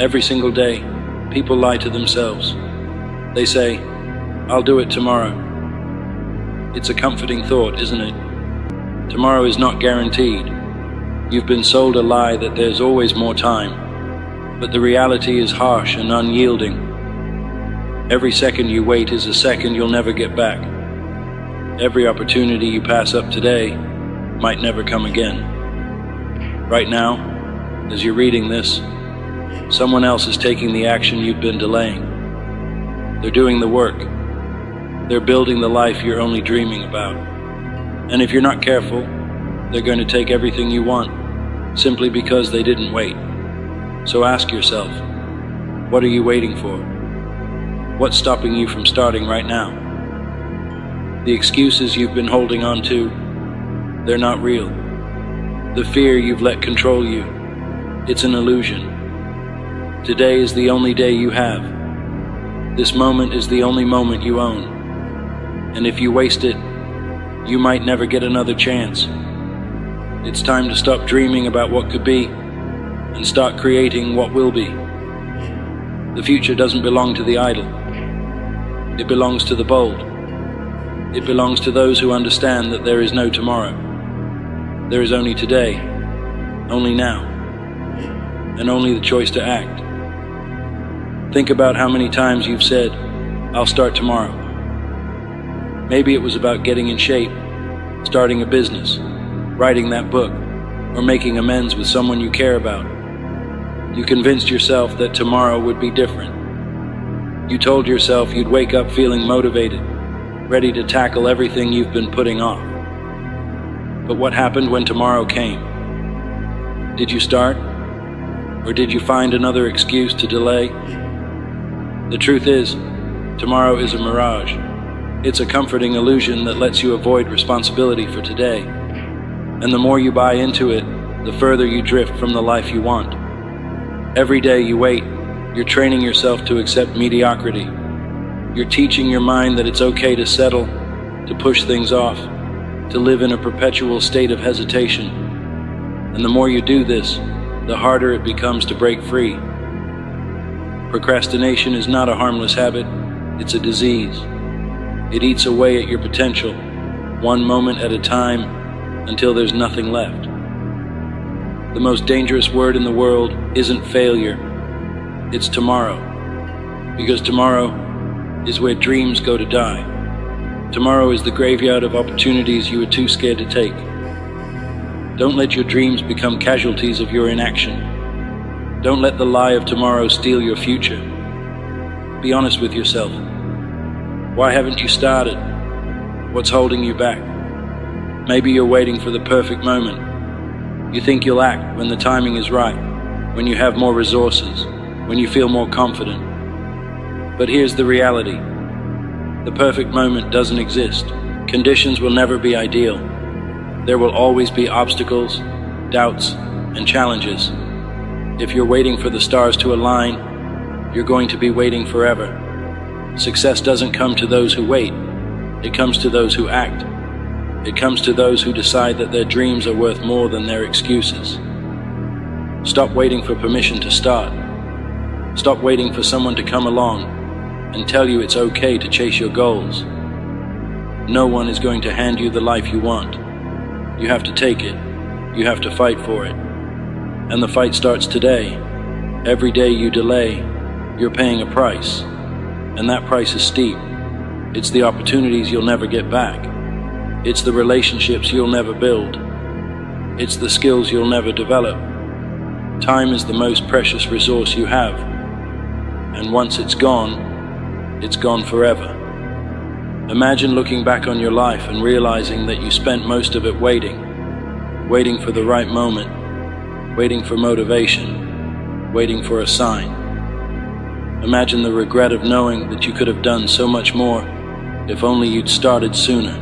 Every single day, people lie to themselves. They say, "I'll do it tomorrow." It's a comforting thought, isn't it? Tomorrow is not guaranteed. You've been sold a lie that there's always more time, but the reality is harsh and unyielding. Every second you wait is a second you'll never get back. Every opportunity you pass up today might never come again. Right now, as you're reading this, someone else is taking the action you've been delaying. They're doing the work. They're building the life you're only dreaming about. And if you're not careful, they're going to take everything you want simply because they didn't wait. So ask yourself, what are you waiting for? What's stopping you from starting right now? The excuses you've been holding on to, they're not real. The fear you've let control you, it's an illusion. Today is the only day you have. This moment is the only moment you own. And if you waste it, you might never get another chance. It's time to stop dreaming about what could be and start creating what will be. The future doesn't belong to the idle. It belongs to the bold. It belongs to those who understand that there is no tomorrow. There is only today, only now, and only the choice to act. Think about how many times you've said, "I'll start tomorrow." Maybe it was about getting in shape, starting a business, writing that book, or making amends with someone you care about. You convinced yourself that tomorrow would be different. You told yourself you'd wake up feeling motivated, ready to tackle everything you've been putting off. But what happened when tomorrow came? Did you start? Or did you find another excuse to delay? The truth is, tomorrow is a mirage. It's a comforting illusion that lets you avoid responsibility for today. And the more you buy into it, the further you drift from the life you want. Every day you wait, you're training yourself to accept mediocrity. You're teaching your mind that it's okay to settle, to push things off, to live in a perpetual state of hesitation. And the more you do this, the harder it becomes to break free. Procrastination is not a harmless habit, it's a disease. It eats away at your potential, one moment at a time, until there's nothing left. The most dangerous word in the world isn't failure, it's tomorrow. Because tomorrow is where dreams go to die. Tomorrow is the graveyard of opportunities you were too scared to take. Don't let your dreams become casualties of your inaction. Don't let the lie of tomorrow steal your future. Be honest with yourself. Why haven't you started? What's holding you back? Maybe you're waiting for the perfect moment. You think you'll act when the timing is right, when you have more resources, when you feel more confident. But here's the reality. The perfect moment doesn't exist. Conditions will never be ideal. There will always be obstacles, doubts, and challenges. If you're waiting for the stars to align, you're going to be waiting forever. Success doesn't come to those who wait. It comes to those who act. It comes to those who decide that their dreams are worth more than their excuses. Stop waiting for permission to start. Stop waiting for someone to come along and tell you it's okay to chase your goals. No one is going to hand you the life you want. You have to take it. You have to fight for it. And the fight starts today. Every day you delay, you're paying a price. And that price is steep. It's the opportunities you'll never get back. It's the relationships you'll never build. It's the skills you'll never develop. Time is the most precious resource you have. And once it's gone forever. Imagine looking back on your life and realizing that you spent most of it waiting for the right moment, waiting for motivation, waiting for a sign. Imagine the regret of knowing that you could have done so much more if only you'd started sooner.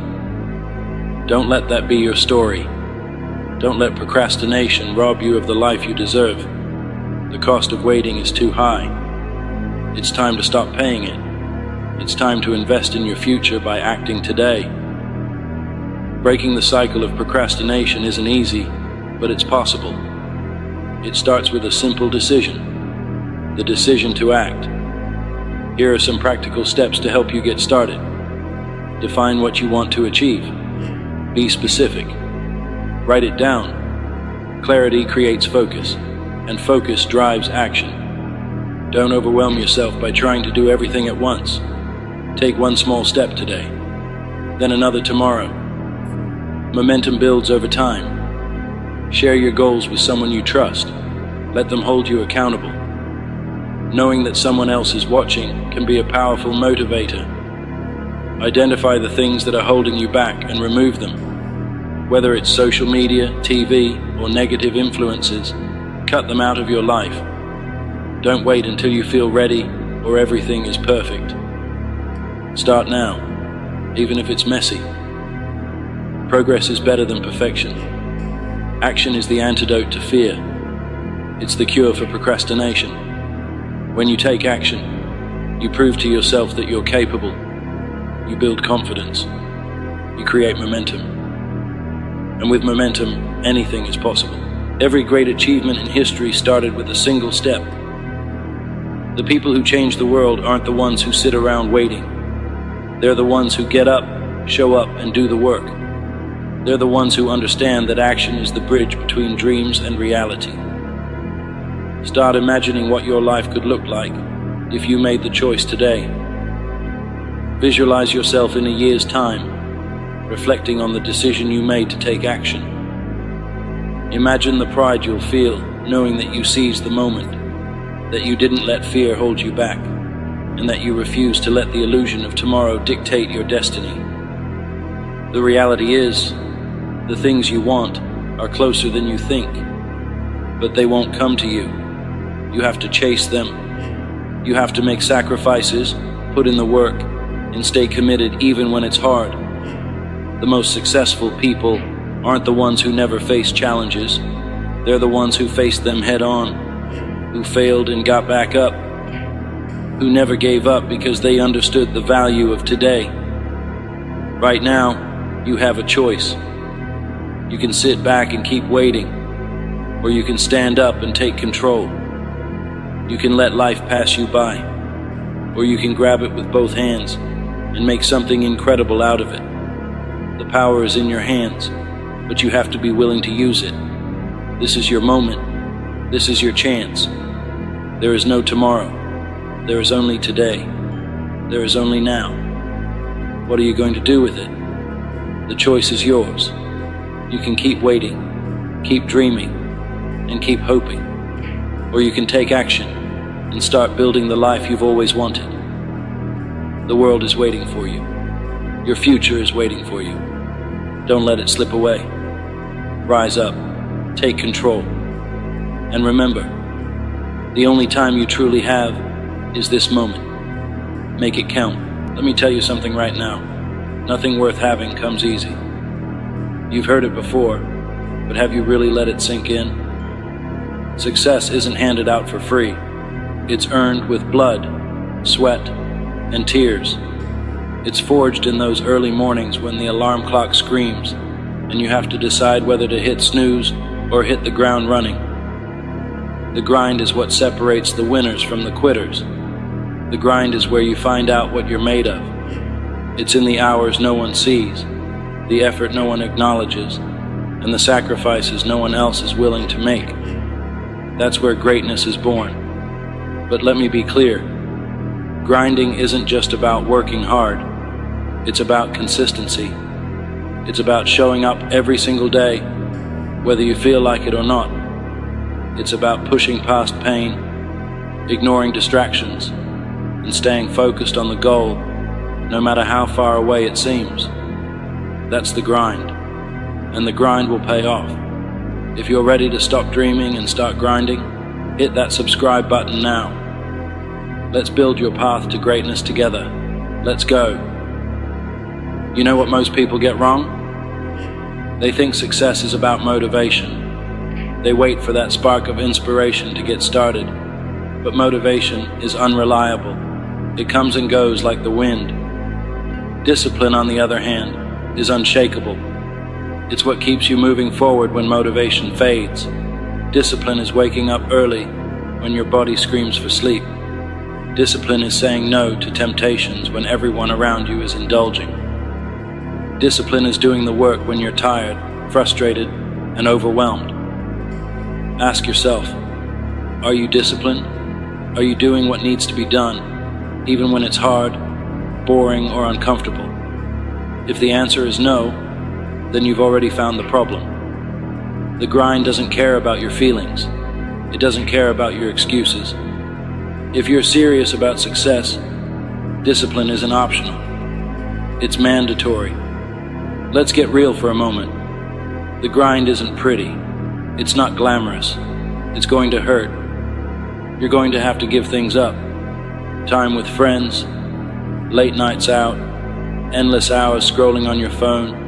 Don't let that be your story. Don't let procrastination rob you of the life you deserve. The cost of waiting is too high. It's time to stop paying it. It's time to invest in your future by acting today. Breaking the cycle of procrastination isn't easy, but it's possible. It starts with a simple decision. the decision to act. Here are some practical steps to help you get started. Define what you want to achieve. Be specific. Write it down. Clarity creates focus, and focus drives action. Don't overwhelm yourself by trying to do everything at once. Take one small step today, then another tomorrow. Momentum builds over time. Share your goals with someone you trust. Let them hold you accountable. Knowing that someone else is watching can be a powerful motivator. Identify the things that are holding you back and remove them. Whether it's social media, TV, or negative influences, cut them out of your life. Don't wait until you feel ready or everything is perfect. Start now, even if it's messy. Progress is better than perfection. Action is the antidote to fear. It's the cure for procrastination. When you take action, you prove to yourself that you're capable. You build confidence. You create momentum. And with momentum, anything is possible. Every great achievement in history started with a single step. The people who change the world aren't the ones who sit around waiting. They're the ones who get up, show up, and do the work. They're the ones who understand that action is the bridge between dreams and reality. Start imagining what your life could look like if you made the choice today. Visualize yourself in a year's time, reflecting on the decision you made to take action. Imagine the pride you'll feel knowing that you seized the moment, that you didn't let fear hold you back, and that you refused to let the illusion of tomorrow dictate your destiny. The reality is, the things you want are closer than you think, but they won't come to you. You have to chase them. You have to make sacrifices, put in the work, and stay committed even when it's hard. The most successful people aren't the ones who never face challenges. They're the ones who faced them head on, who failed and got back up, who never gave up because they understood the value of today. Right now, you have a choice. You can sit back and keep waiting, or you can stand up and take control. You can let life pass you by, or you can grab it with both hands and make something incredible out of it. The power is in your hands, but you have to be willing to use it. This is your moment. This is your chance. There is no tomorrow. There is only today. There is only now. What are you going to do with it? The choice is yours. You can keep waiting, keep dreaming, and keep hoping. Or you can take action and start building the life you've always wanted. The world is waiting for you. Your future is waiting for you. Don't let it slip away. Rise up, take control, and remember, the only time you truly have is this moment. Make it count. Let me tell you something right now. Nothing worth having comes easy. You've heard it before, but have you really let it sink in? Success isn't handed out for free. It's earned with blood, sweat, and tears. It's forged in those early mornings when the alarm clock screams and you have to decide whether to hit snooze or hit the ground running. The grind is what separates the winners from the quitters. The grind is where you find out what you're made of. It's in the hours no one sees, the effort no one acknowledges, and the sacrifices no one else is willing to make. That's where greatness is born. But let me be clear, grinding isn't just about working hard. It's about consistency. It's about showing up every single day, whether you feel like it or not. It's about pushing past pain, ignoring distractions, and staying focused on the goal, no matter how far away it seems. That's the grind, and the grind will pay off. If you're ready to stop dreaming and start grinding, hit that subscribe button now. Let's build your path to greatness together. Let's go. You know what most people get wrong? They think success is about motivation. They wait for that spark of inspiration to get started. But motivation is unreliable. It comes and goes like the wind. Discipline, on the other hand, is unshakable. It's what keeps you moving forward when motivation fades. Discipline is waking up early, when your body screams for sleep. Discipline is saying no to temptations when everyone around you is indulging. Discipline is doing the work when you're tired, frustrated, and overwhelmed. Ask yourself, are you disciplined? Are you doing what needs to be done, even when it's hard, boring, or uncomfortable? If the answer is no, then you've already found the problem. The grind doesn't care about your feelings. It doesn't care about your excuses. If you're serious about success, discipline isn't optional. It's mandatory. Let's get real for a moment. The grind isn't pretty. It's not glamorous. It's going to hurt. You're going to have to give things up. Time with friends, late nights out, endless hours scrolling on your phone.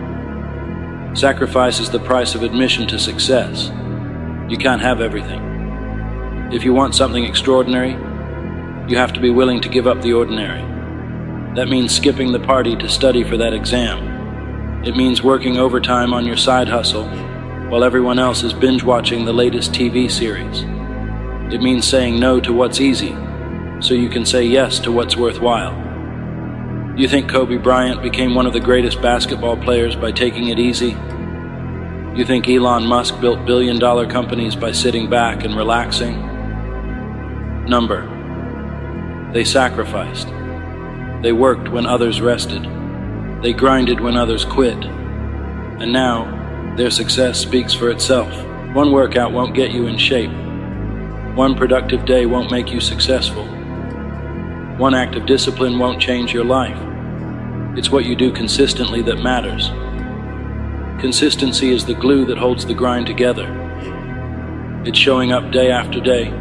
Sacrifice is the price of admission to success. You can't have everything. If you want something extraordinary, you have to be willing to give up the ordinary. That means skipping the party to study for that exam. It means working overtime on your side hustle while everyone else is binge-watching the latest TV series. It means saying no to what's easy so you can say yes to what's worthwhile. You think Kobe Bryant became one of the greatest basketball players by taking it easy? You think Elon Musk built billion-dollar companies by sitting back and relaxing? Number. They sacrificed. They worked when others rested. They grinded when others quit. And now, their success speaks for itself. One workout won't get you in shape. One productive day won't make you successful. One act of discipline won't change your life. It's what you do consistently that matters. Consistency is the glue that holds the grind together. It's showing up day after day,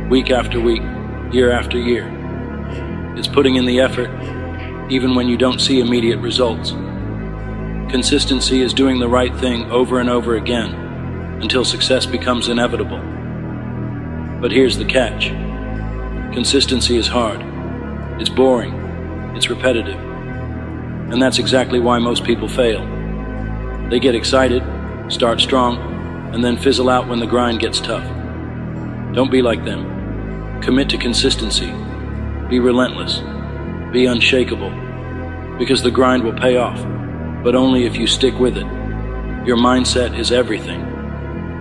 week after week, year after year. It's putting in the effort, even when you don't see immediate results. Consistency is doing the right thing over and over again until success becomes inevitable. But here's the catch. Consistency is hard. It's boring. It's repetitive. And that's exactly why most people fail. They get excited, start strong, and then fizzle out when the grind gets tough. Don't be like them. Commit to consistency. Be relentless. Be unshakable. Because the grind will pay off, but only if you stick with it. Your mindset is everything.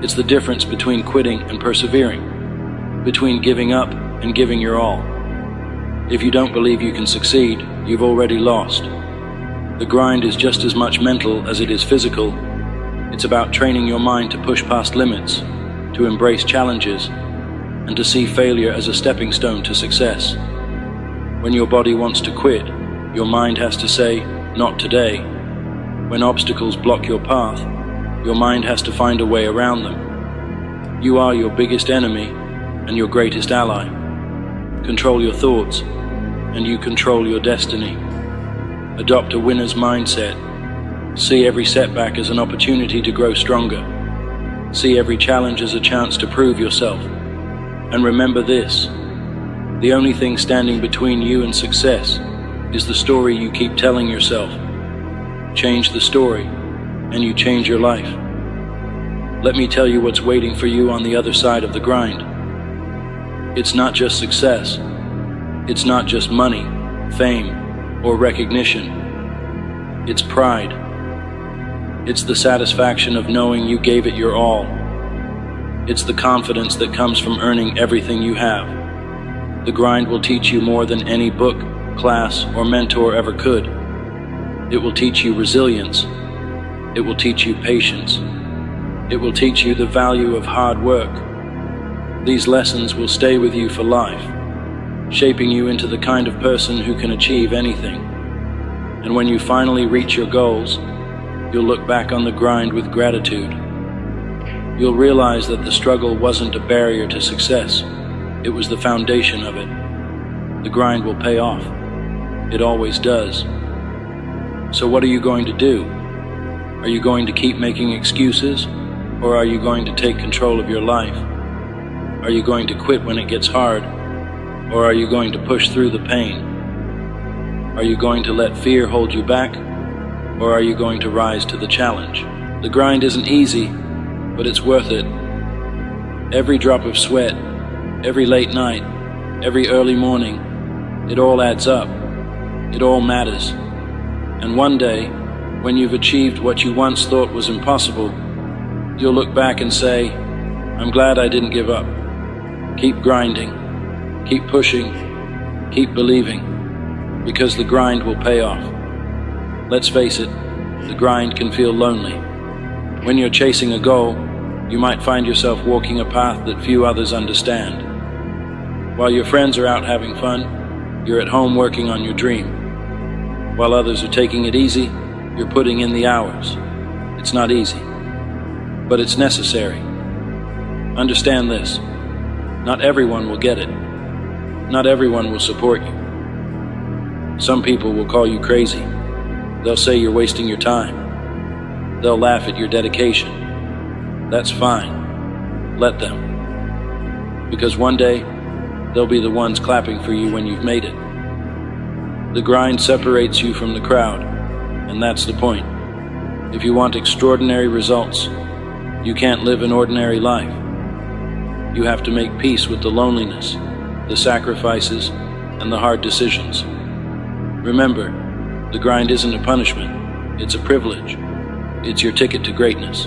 It's the difference between quitting and persevering, between giving up and giving your all. If you don't believe you can succeed, you've already lost. The grind is just as much mental as it is physical. It's about training your mind to push past limits, to embrace challenges, and to see failure as a stepping stone to success. When your body wants to quit, your mind has to say, "Not today." When obstacles block your path, your mind has to find a way around them. You are your biggest enemy and your greatest ally. Control your thoughts, and you control your destiny. Adopt a winner's mindset. See every setback as an opportunity to grow stronger. See every challenge as a chance to prove yourself. And remember this, the only thing standing between you and success is the story you keep telling yourself. Change the story, and you change your life. Let me tell you what's waiting for you on the other side of the grind. It's not just success. It's not just money, fame, or recognition. It's pride. It's the satisfaction of knowing you gave it your all. It's the confidence that comes from earning everything you have. The grind will teach you more than any book, class, or mentor ever could. It will teach you resilience. It will teach you patience. It will teach you the value of hard work. These lessons will stay with you for life, shaping you into the kind of person who can achieve anything. And when you finally reach your goals, you'll look back on the grind with gratitude. You'll realize that the struggle wasn't a barrier to success. It was the foundation of it. The grind will pay off. It always does. So what are you going to do? Are you going to keep making excuses, or are you going to take control of your life? Are you going to quit when it gets hard, or are you going to push through the pain? Are you going to let fear hold you back, or are you going to rise to the challenge? The grind isn't easy, but it's worth it. Every drop of sweat, every late night, every early morning, it all adds up. It all matters. And one day, when you've achieved what you once thought was impossible, you'll look back and say, I'm glad I didn't give up. Keep grinding, keep pushing, keep believing, because the grind will pay off. Let's face it, the grind can feel lonely. When you're chasing a goal, you might find yourself walking a path that few others understand. While your friends are out having fun, you're at home working on your dream. While others are taking it easy, you're putting in the hours. It's not easy, but it's necessary. Understand this. Not everyone will get it. Not everyone will support you. Some people will call you crazy. They'll say you're wasting your time. They'll laugh at your dedication. That's fine. Let them. Because one day, they'll be the ones clapping for you when you've made it. The grind separates you from the crowd, and that's the point. If you want extraordinary results, you can't live an ordinary life. You have to make peace with the loneliness, the sacrifices, and the hard decisions. Remember, the grind isn't a punishment, it's a privilege. It's your ticket to greatness.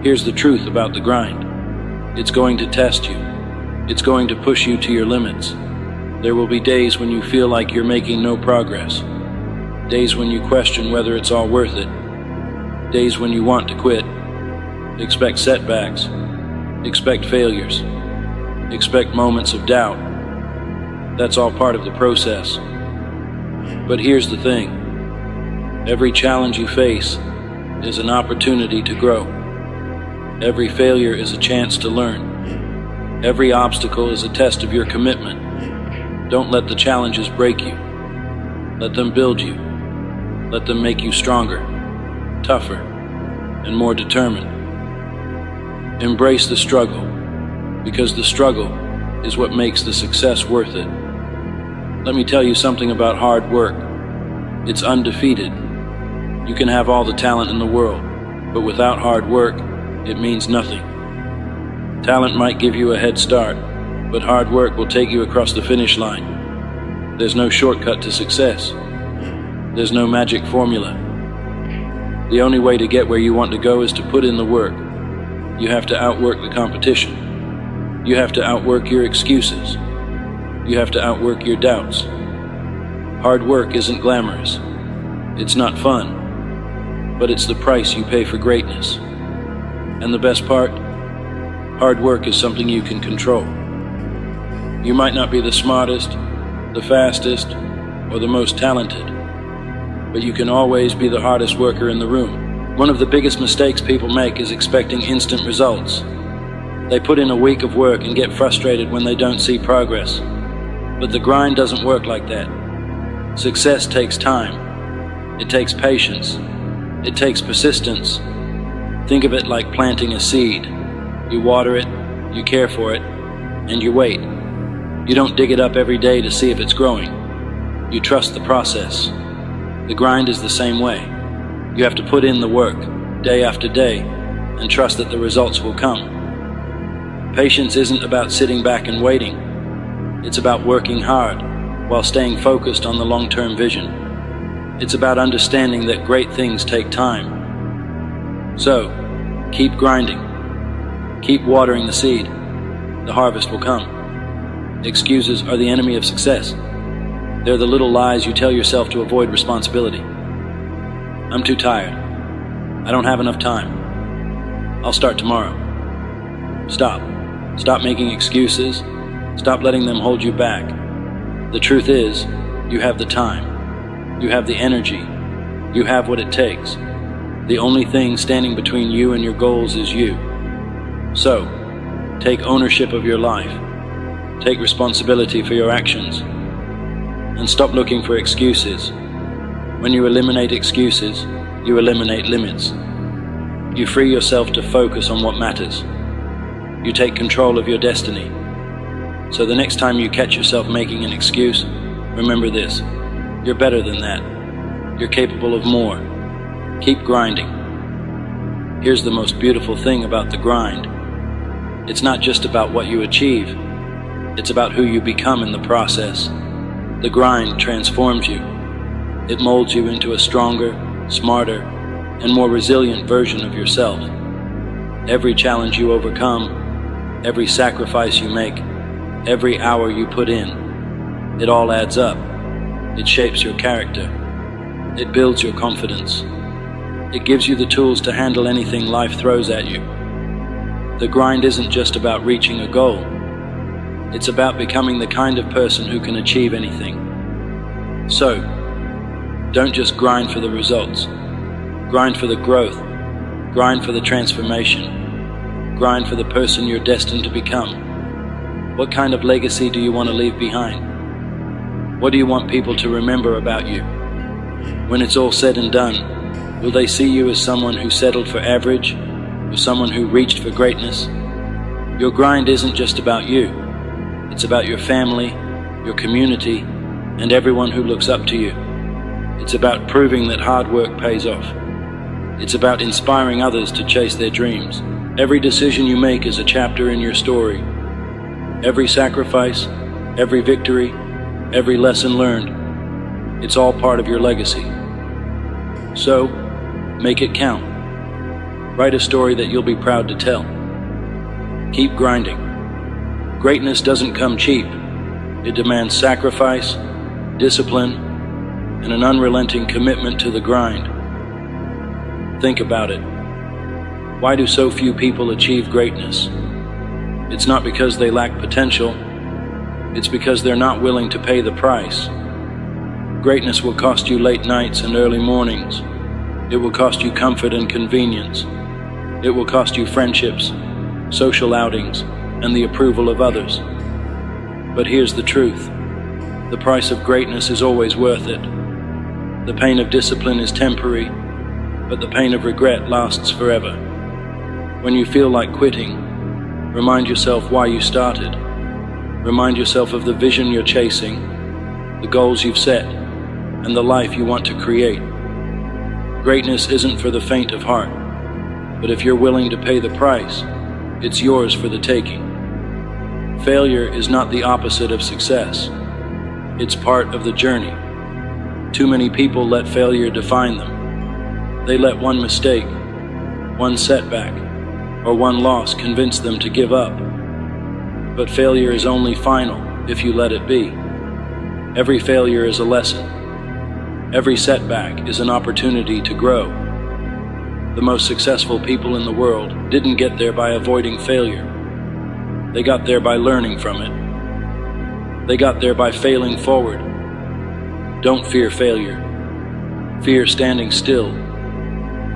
Here's the truth about the grind. It's going to test you. It's going to push you to your limits. There will be days when you feel like you're making no progress. Days when you question whether it's all worth it. Days when you want to quit. Expect setbacks. Expect failures. Expect moments of doubt. That's all part of the process. But here's the thing. Every challenge you face is an opportunity to grow. Every failure is a chance to learn. Every obstacle is a test of your commitment. Don't let the challenges break you. Let them build you. Let them make you stronger, tougher, and more determined. Embrace the struggle, because the struggle is what makes the success worth it. Let me tell you something about hard work. It's undefeated. You can have all the talent in the world, but without hard work, it means nothing. Talent might give you a head start, but hard work will take you across the finish line. There's no shortcut to success. There's no magic formula. The only way to get where you want to go is to put in the work. You have to outwork the competition. You have to outwork your excuses. You have to outwork your doubts. Hard work isn't glamorous. It's not fun, but it's the price you pay for greatness. And the best part? Hard work is something you can control. You might not be the smartest, the fastest, or the most talented, but you can always be the hardest worker in the room. One of the biggest mistakes people make is expecting instant results. They put in a week of work and get frustrated when they don't see progress. But the grind doesn't work like that. Success takes time. It takes patience. It takes persistence. Think of it like planting a seed. You water it, you care for it, and you wait. You don't dig it up every day to see if it's growing. You trust the process. The grind is the same way. You have to put in the work, day after day, and trust that the results will come. Patience isn't about sitting back and waiting. It's about working hard while staying focused on the long-term vision. It's about understanding that great things take time. So, keep grinding. Keep watering the seed. The harvest will come. Excuses are the enemy of success. They're the little lies you tell yourself to avoid responsibility. I'm too tired. I don't have enough time. I'll start tomorrow. Stop. Stop making excuses. Stop letting them hold you back. The truth is, you have the time. You have the energy. You have what it takes. The only thing standing between you and your goals is you. So, take ownership of your life. Take responsibility for your actions. And stop looking for excuses. When you eliminate excuses, you eliminate limits. You free yourself to focus on what matters. You take control of your destiny. So the next time you catch yourself making an excuse, remember this: you're better than that. You're capable of more. Keep grinding. Here's the most beautiful thing about the grind. It's not just about what you achieve, it's about who you become in the process. The grind transforms you. It molds you into a stronger, smarter, and more resilient version of yourself. Every challenge you overcome, every sacrifice you make, every hour you put in, it all adds up. It shapes your character. It builds your confidence. It gives you the tools to handle anything life throws at you. The grind isn't just about reaching a goal. It's about becoming the kind of person who can achieve anything. So, don't just grind for the results. Grind for the growth. Grind for the transformation. Grind for the person you're destined to become. What kind of legacy do you want to leave behind? What do you want people to remember about you? When it's all said and done, will they see you as someone who settled for average, or someone who reached for greatness? Your grind isn't just about you. It's about your family, your community, and everyone who looks up to you. It's about proving that hard work pays off. It's about inspiring others to chase their dreams. Every decision you make is a chapter in your story. Every sacrifice, every victory, every lesson learned, it's all part of your legacy. So, make it count. Write a story that you'll be proud to tell. Keep grinding. Greatness doesn't come cheap. It demands sacrifice, discipline, and an unrelenting commitment to the grind. Think about it. Why do so few people achieve greatness? It's not because they lack potential. It's because they're not willing to pay the price. Greatness will cost you late nights and early mornings. It will cost you comfort and convenience. It will cost you friendships, social outings, and the approval of others. But here's the truth. The price of greatness is always worth it. The pain of discipline is temporary, but the pain of regret lasts forever. When you feel like quitting, remind yourself why you started. Remind yourself of the vision you're chasing, the goals you've set, and the life you want to create. Greatness isn't for the faint of heart, but if you're willing to pay the price, it's yours for the taking. Failure is not the opposite of success. It's part of the journey. Too many people let failure define them. They let one mistake, one setback, or one loss convince them to give up. But failure is only final if you let it be. Every failure is a lesson. Every setback is an opportunity to grow. The most successful people in the world didn't get there by avoiding failure. They got there by learning from it. They got there by failing forward. Don't fear failure. Fear standing still.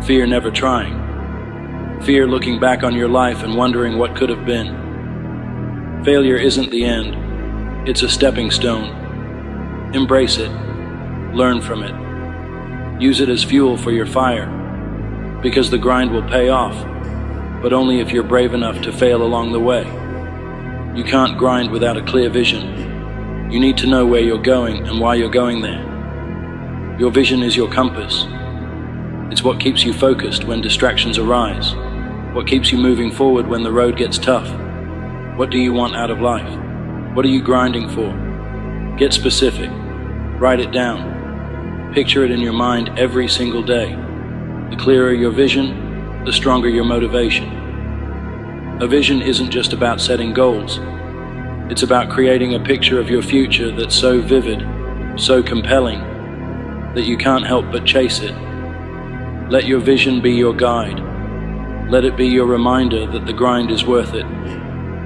Fear never trying. Fear looking back on your life and wondering what could have been. Failure isn't the end. It's a stepping stone. Embrace it. Learn from it. Use it as fuel for your fire. Because the grind will pay off, but only if you're brave enough to fail along the way. You can't grind without a clear vision. You need to know where you're going and why you're going there. Your vision is your compass. It's what keeps you focused when distractions arise. What keeps you moving forward when the road gets tough. What do you want out of life? What are you grinding for? Get specific. Write it down. Picture it in your mind every single day. The clearer your vision, the stronger your motivation. A vision isn't just about setting goals. It's about creating a picture of your future that's so vivid, so compelling, that you can't help but chase it. Let your vision be your guide. Let it be your reminder that the grind is worth it.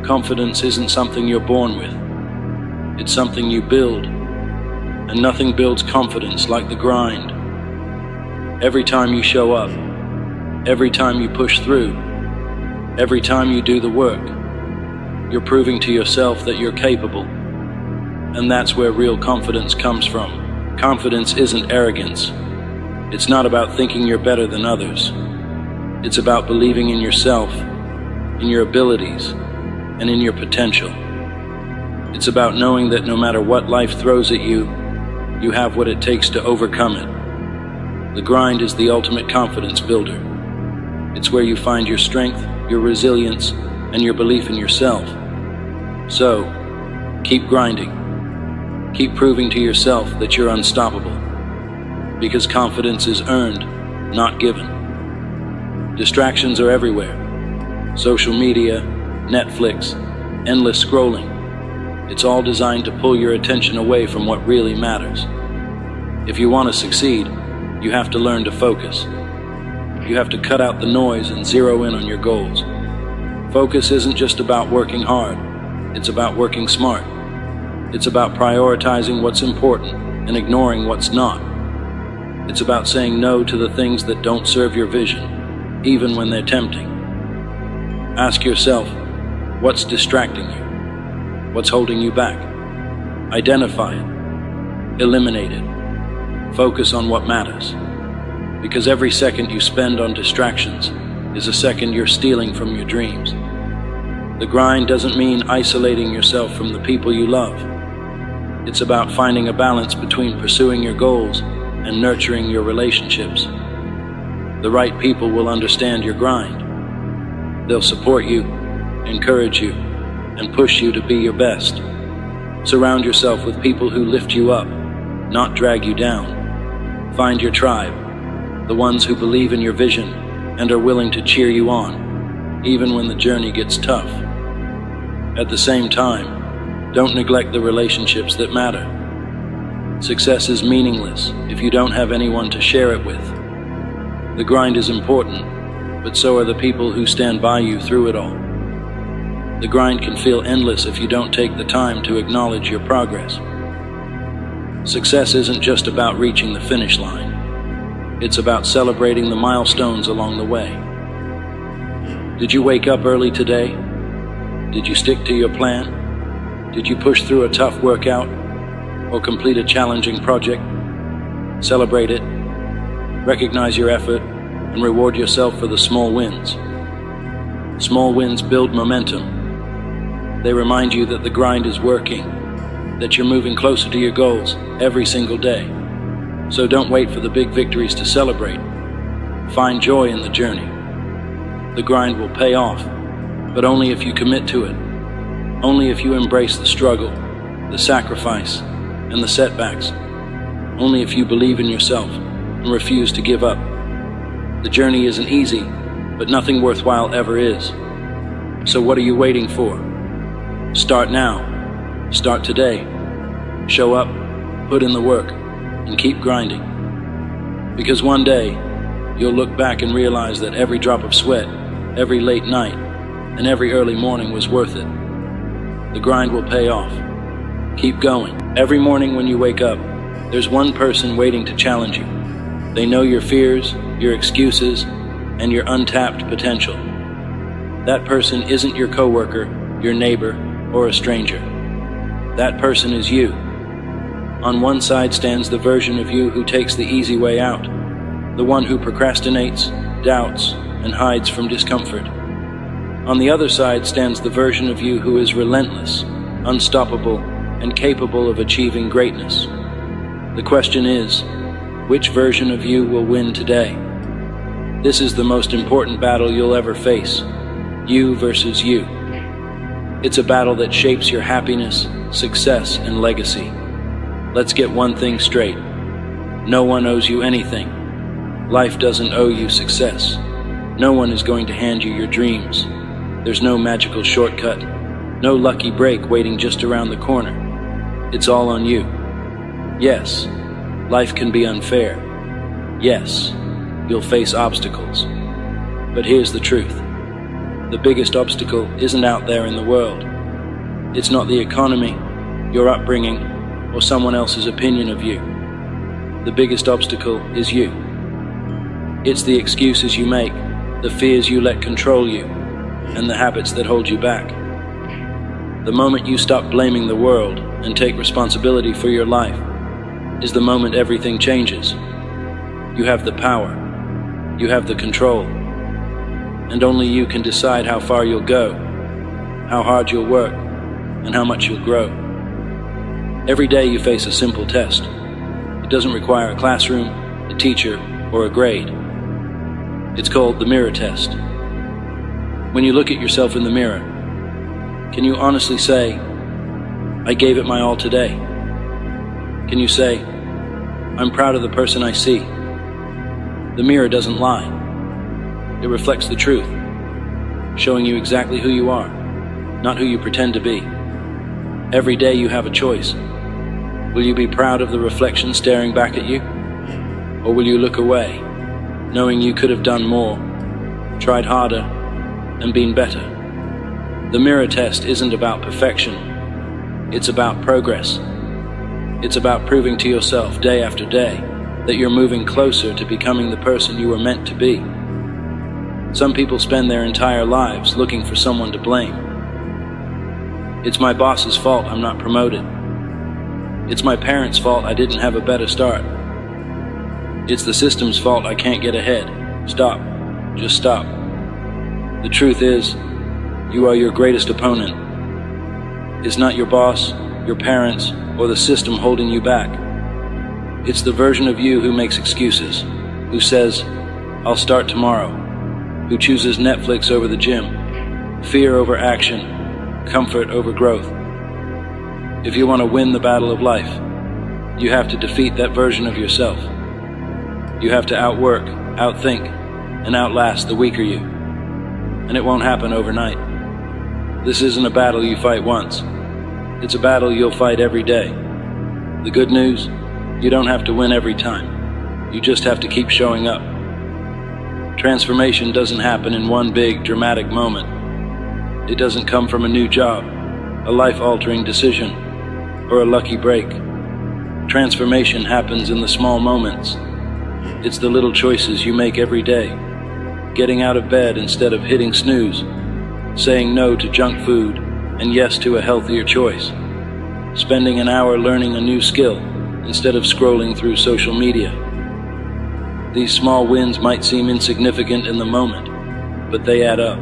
Confidence isn't something you're born with. It's something you build. And nothing builds confidence like the grind. Every time you show up, every time you push through, every time you do the work, you're proving to yourself that you're capable. And that's where real confidence comes from. Confidence isn't arrogance. It's not about thinking you're better than others. It's about believing in yourself, in your abilities, and in your potential. It's about knowing that no matter what life throws at you, you have what it takes to overcome it. The grind is the ultimate confidence builder. It's where you find your strength, your resilience, and your belief in yourself. So, keep grinding. Keep proving to yourself that you're unstoppable. Because confidence is earned, not given. Distractions are everywhere. Social media, Netflix, endless scrolling. It's all designed to pull your attention away from what really matters. If you want to succeed, you have to learn to focus. You have to cut out the noise and zero in on your goals. Focus isn't just about working hard. It's about working smart. It's about prioritizing what's important and ignoring what's not. It's about saying no to the things that don't serve your vision, even when they're tempting. Ask yourself, what's distracting you? What's holding you back? Identify it. Eliminate it. Focus on what matters. Because every second you spend on distractions is a second you're stealing from your dreams. The grind doesn't mean isolating yourself from the people you love. It's about finding a balance between pursuing your goals and nurturing your relationships. The right people will understand your grind. They'll support you, encourage you, and push you to be your best. Surround yourself with people who lift you up, not drag you down. Find your tribe, the ones who believe in your vision and are willing to cheer you on, even when the journey gets tough. At the same time, don't neglect the relationships that matter. Success is meaningless if you don't have anyone to share it with. The grind is important, but so are the people who stand by you through it all. The grind can feel endless if you don't take the time to acknowledge your progress. Success isn't just about reaching the finish line. It's about celebrating the milestones along the way. Did you wake up early today? Did you stick to your plan? Did you push through a tough workout or complete a challenging project? Celebrate it, recognize your effort, and reward yourself for the small wins. Small wins build momentum. They remind you that the grind is working, that you're moving closer to your goals every single day. So don't wait for the big victories to celebrate. Find joy in the journey. The grind will pay off, but only if you commit to it. Only if you embrace the struggle, the sacrifice, and the setbacks. Only if you believe in yourself and refuse to give up. The journey isn't easy, but nothing worthwhile ever is. So what are you waiting for? Start now. Start today. Show up, put in the work, and keep grinding. Because one day, you'll look back and realize that every drop of sweat, every late night, and every early morning was worth it. The grind will pay off. Keep going. Every morning when you wake up, there's one person waiting to challenge you. They know your fears, your excuses, and your untapped potential. That person isn't your coworker, your neighbor, or a stranger. That person is you. On one side stands the version of you who takes the easy way out, the one who procrastinates, doubts, and hides from discomfort. On the other side stands the version of you who is relentless, unstoppable, and capable of achieving greatness. The question is, which version of you will win today? This is the most important battle you'll ever face. You versus you. It's a battle that shapes your happiness, success, and legacy. Let's get one thing straight. No one owes you anything. Life doesn't owe you success. No one is going to hand you your dreams. There's no magical shortcut, no lucky break waiting just around the corner. It's all on you. Yes, life can be unfair. Yes, you'll face obstacles. But here's the truth. The biggest obstacle isn't out there in the world. It's not the economy, your upbringing, or someone else's opinion of you. The biggest obstacle is you. It's the excuses you make, the fears you let control you, and the habits that hold you back. The moment you stop blaming the world and take responsibility for your life is the moment everything changes. You have the power. You have the control. And only you can decide how far you'll go, how hard you'll work, and how much you'll grow. Every day you face a simple test. It doesn't require a classroom, a teacher, or a grade. It's called the mirror test. When you look at yourself in the mirror, can you honestly say, I gave it my all today? Can you say, I'm proud of the person I see? The mirror doesn't lie. It reflects the truth, showing you exactly who you are, not who you pretend to be. Every day you have a choice. Will you be proud of the reflection staring back at you? Or will you look away, knowing you could have done more, tried harder, and been better? The mirror test isn't about perfection. It's about progress. It's about proving to yourself day after day that you're moving closer to becoming the person you were meant to be. Some people spend their entire lives looking for someone to blame. It's my boss's fault I'm not promoted. It's my parents' fault I didn't have a better start. It's the system's fault I can't get ahead. Stop. Just stop. The truth is, you are your greatest opponent. It's not your boss, your parents, or the system holding you back. It's the version of you who makes excuses, who says, I'll start tomorrow, who chooses Netflix over the gym, fear over action, comfort over growth. If you want to win the battle of life, you have to defeat that version of yourself. You have to outwork, outthink, and outlast the weaker you. And it won't happen overnight. This isn't a battle you fight once. It's a battle you'll fight every day. The good news, you don't have to win every time. You just have to keep showing up. Transformation doesn't happen in one big, dramatic moment. It doesn't come from a new job, a life-altering decision, or a lucky break. Transformation happens in the small moments. It's the little choices you make every day. Getting out of bed instead of hitting snooze. Saying no to junk food and yes to a healthier choice. Spending an hour learning a new skill instead of scrolling through social media. These small wins might seem insignificant in the moment, but they add up.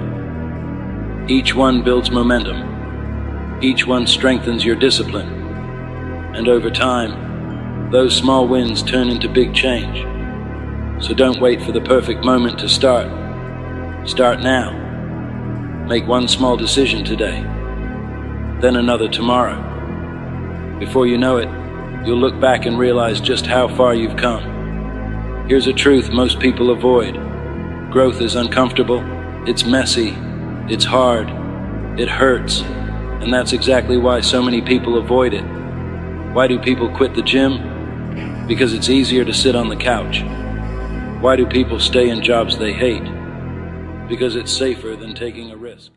Each one builds momentum. Each one strengthens your discipline. And over time, those small wins turn into big change. So don't wait for the perfect moment to start. Start now. Make one small decision today, then another tomorrow. Before you know it, you'll look back and realize just how far you've come. Here's a truth most people avoid. Growth is uncomfortable, it's messy, it's hard, it hurts, and that's exactly why so many people avoid it. Why do people quit the gym? Because it's easier to sit on the couch. Why do people stay in jobs they hate? Because it's safer than taking a risk.